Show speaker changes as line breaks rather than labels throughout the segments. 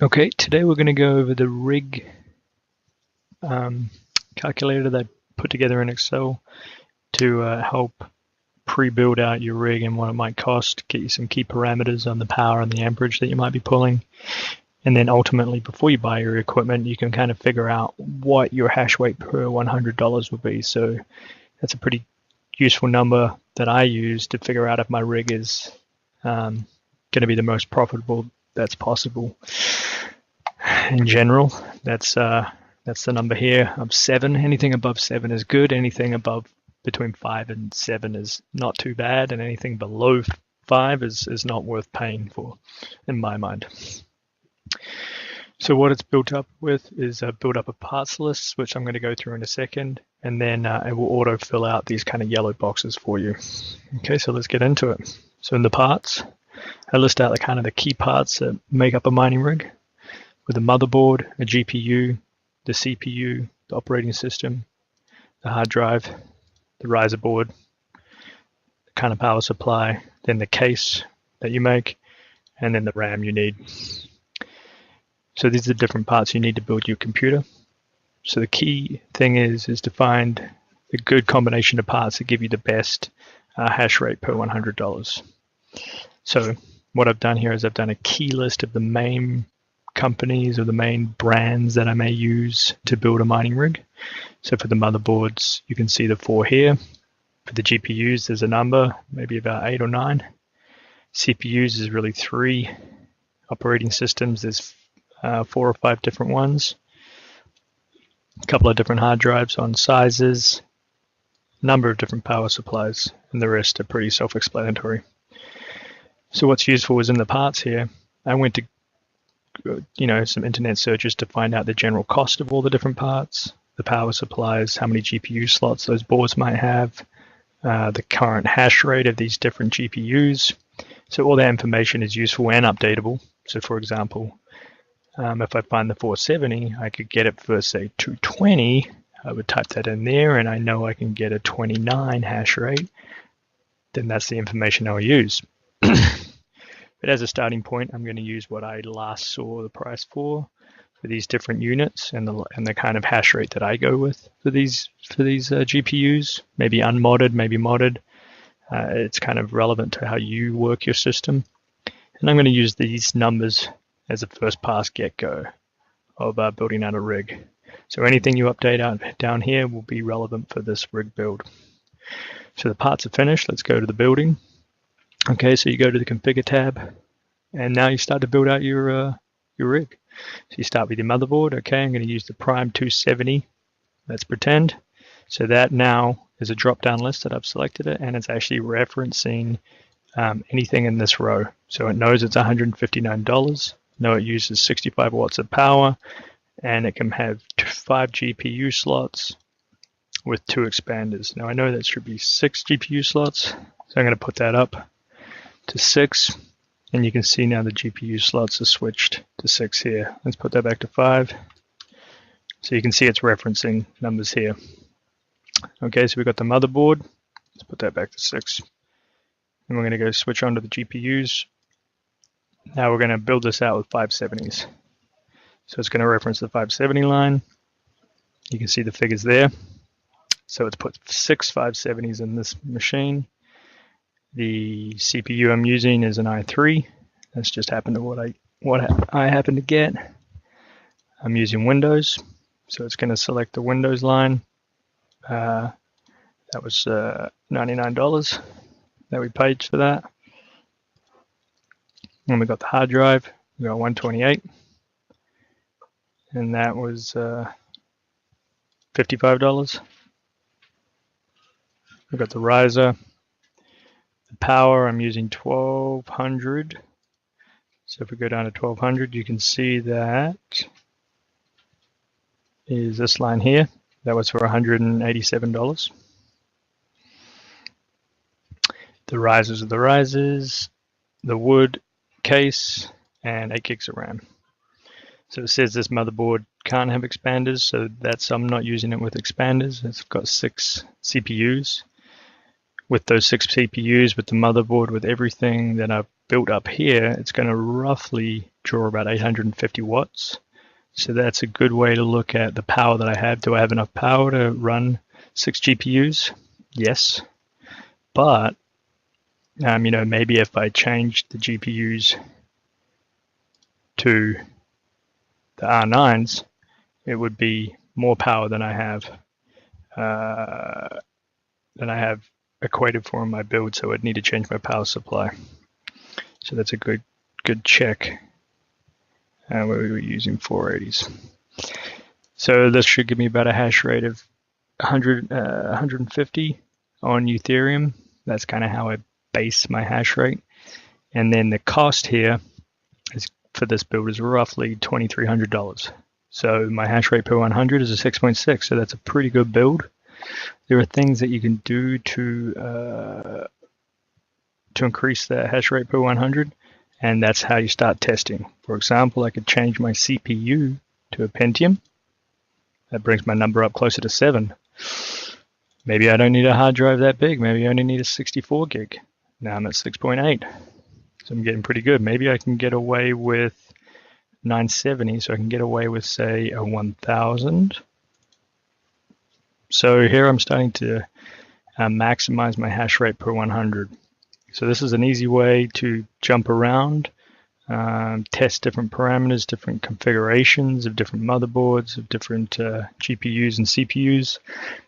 Okay, today we're going to go over the rig calculator that I put together in Excel to help pre-build out your rig and what it might cost, get you some key parameters on the power and the amperage that you might be pulling. And then ultimately, before you buy your equipment, you can kind of figure out what your hash rate per $100 will be. So that's a pretty useful number that I use to figure out if my rig is going to be the most profitable that's possible. In general, that's the number here of 7. Anything above 7 is good. Anything above between 5 and 7 is not too bad, and anything below 5 is not worth paying for, in my mind. So what it's built up with is built up a parts list, which I'm going to go through in a second, and then it will auto fill out these kind of yellow boxes for you. Okay, so let's get into it. So in the parts, I list out the key parts that make up a mining rig, with a motherboard, a GPU, the CPU, the operating system, the hard drive, the riser board, the kind of power supply, then the case that you make, and then the RAM you need. So these are the different parts you need to build your computer. So the key thing is to find a good combination of parts that give you the best hash rate per $100. So what I've done here is I've done a key list of the main companies or the main brands that I may use to build a mining rig. So for the motherboards, you can see the 4 here. For the GPUs, there's a number, maybe about 8 or 9. CPUs is really 3. Operating systems, there's 4 or 5 different ones. A couple of different hard drives on sizes, number of different power supplies, and the rest are pretty self-explanatory. So what's useful is in the parts here, I went to some internet searches to find out the general cost of all the different parts, the power supplies, how many GPU slots those boards might have, the current hash rate of these different GPUs. So all that information is useful and updatable. So for example, if I find the 470, I could get it for, say, 220. I would type that in there, and I know I can get a 29 hash rate. Then that's the information I'll use. But as a starting point, I'm going to use what I last saw the price for these different units and the kind of hash rate that I go with for these GPUs. Maybe unmodded, maybe modded. It's kind of relevant to how you work your system. And I'm going to use these numbers as a first pass get-go of building out a rig. So anything you update out down here will be relevant for this rig build. So the parts are finished. Let's go to the building. Okay, so you go to the configure tab, and now you start to build out your rig. So you start with your motherboard. Okay, I'm going to use the Prime 270. Let's pretend. So that now is a drop-down list that I've selected it, and it's actually referencing anything in this row. So it knows it's $159. Know it uses 65 watts of power, and it can have 5 GPU slots with 2 expanders. Now I know that should be 6 GPU slots, so I'm going to put that up to 6, and you can see now the GPU slots are switched to 6 here. Let's put that back to 5. So you can see it's referencing numbers here. Okay, so we've got the motherboard. Let's put that back to 6. And we're going to go switch on to the GPUs. Now we're going to build this out with 570s. So it's going to reference the 570 line. You can see the figures there. So it's put 6 570s in this machine. The CPU I'm using is an i3. That's just happened to what I happen to get. I'm using Windows, so it's going to select the Windows line. That was $99 that we paid for that. And we got the hard drive. We got 128, and that was $55. We've got the riser. Power, I'm using 1200. So if we go down to 1200, you can see that is this line here. That was for $187. The risers are the risers, the wood case, and 8 gigs of RAM. So it says this motherboard can't have expanders, so I'm not using it with expanders. It's got 6 CPUs. With those 6 CPUs, with the motherboard, with everything that I've built up here, it's going to roughly draw about 850 watts. So that's a good way to look at the power that I have. Do I have enough power to run 6 GPUs? Yes. But, maybe if I change the GPUs to the R9s, it would be more power than I have equated for in my build, so I'd need to change my power supply. So that's a good check. Where we were using 480s. So this should give me about a hash rate of 150 on Ethereum. That's kind of how I base my hash rate. And then the cost here for this build is roughly $2,300. So my hash rate per 100 is a 6.6. So that's a pretty good build. There are things that you can do to increase the hash rate per 100. And that's how you start testing. For example, I could change my CPU to a Pentium. That brings my number up closer to 7. Maybe I don't need a hard drive that big. Maybe I only need a 64 gig. Now I'm at 6.8. So I'm getting pretty good. Maybe I can get away with 970. So I can get away with, say, a 1000. So here I'm starting to maximize my hash rate per 100. So this is an easy way to jump around, test different parameters, different configurations of different motherboards, of different GPUs and CPUs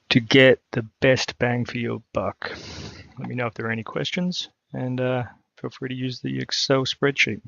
to get the best bang for your buck. Let me know if there are any questions, and feel free to use the Excel spreadsheet.